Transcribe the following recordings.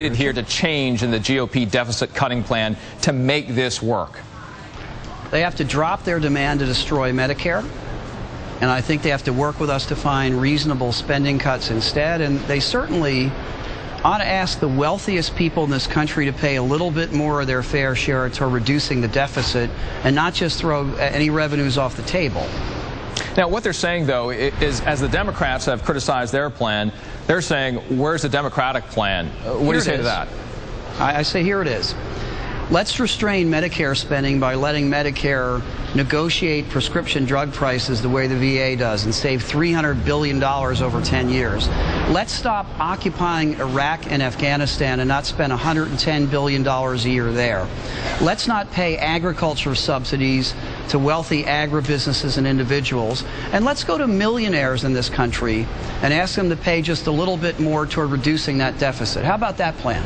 Here to change in the GOP deficit cutting plan to make this work? They have to drop their demand to destroy Medicare, and I think they have to work with us to find reasonable spending cuts instead. And they certainly ought to ask the wealthiest people in this country to pay a little bit more of their fair share toward reducing the deficit and not just throw any revenues off the table. Now, what they're saying, though, is as the Democrats have criticized their plan, they're saying, where's the Democratic plan? What do you say to that? I say here it is. Let's restrain Medicare spending by letting Medicare negotiate prescription drug prices the way the VA does and save $300 billion over 10 years. Let's stop occupying Iraq and Afghanistan and not spend $110 billion a year there. Let's not pay agriculture subsidies to wealthy agribusinesses and individuals. And let's go to millionaires in this country and ask them to pay just a little bit more toward reducing that deficit. How about that plan?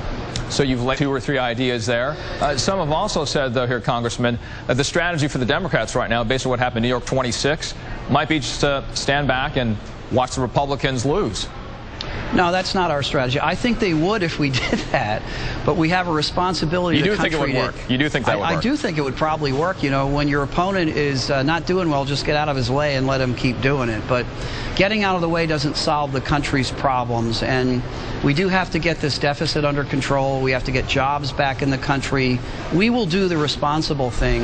So you've laid 2 or 3 ideas there. Some have also said, though, here, Congressman, the strategy for the Democrats right now, based on what happened in New York 26, might be just to stand back and watch the Republicans lose. No, that's not our strategy. I think they would if we did that, but we have a responsibility to the country. You do think it would work? You do think that would work? I do think it would probably work. You know, when your opponent is not doing well, just get out of his way and let him keep doing it. But getting out of the way doesn't solve the country's problems, and we do have to get this deficit under control. We have to get jobs back in the country. We will do the responsible thing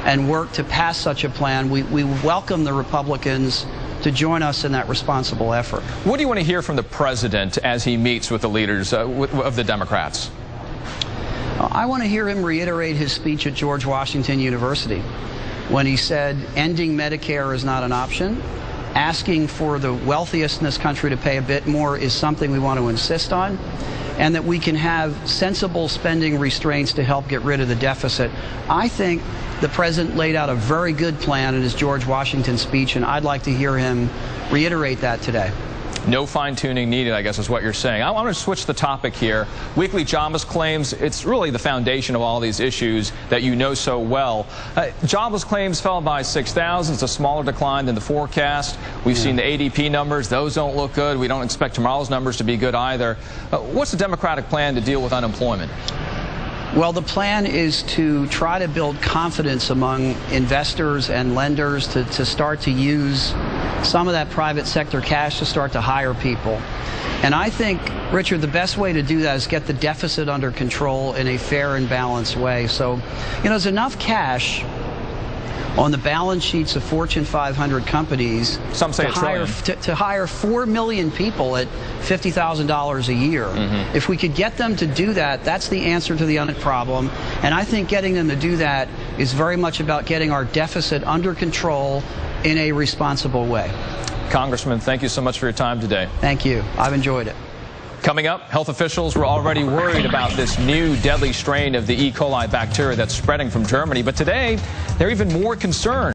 and work to pass such a plan. We welcome the Republicans to join us in that responsible effort. What do you want to hear from the president as he meets with the leaders of the Democrats? I want to hear him reiterate his speech at George Washington University when he said ending Medicare is not an option. Asking for the wealthiest in this country to pay a bit more is something we want to insist on, and that we can have sensible spending restraints to help get rid of the deficit. I think the president laid out a very good plan in his George Washington speech, and I'd like to hear him reiterate that today. No fine-tuning needed, I guess, is what you're saying. I want to switch the topic here. Weekly jobless claims, it's really the foundation of all these issues that you know so well. Jobless claims fell by 6,000. It's a smaller decline than the forecast. We've seen the ADP numbers. Those don't look good. We don't expect tomorrow's numbers to be good either. What's the Democratic plan to deal with unemployment? Well, the plan is to try to build confidence among investors and lenders to start to use some of that private sector cash to start to hire people. And I think, Richard, the best way to do that is get the deficit under control in a fair and balanced way. So, you know, there's enough cash on the balance sheets of Fortune 500 companies to hire 4 million people at $50,000 a year. If we could get them to do that, that's the answer to the unemployment problem. And I think getting them to do that is very much about getting our deficit under control in a responsible way. Congressman, thank you so much for your time today. Thank you. I've enjoyed it. Coming up, health officials were already worried about this new deadly strain of the E. coli bacteria that's spreading from Germany. But today, they're even more concerned.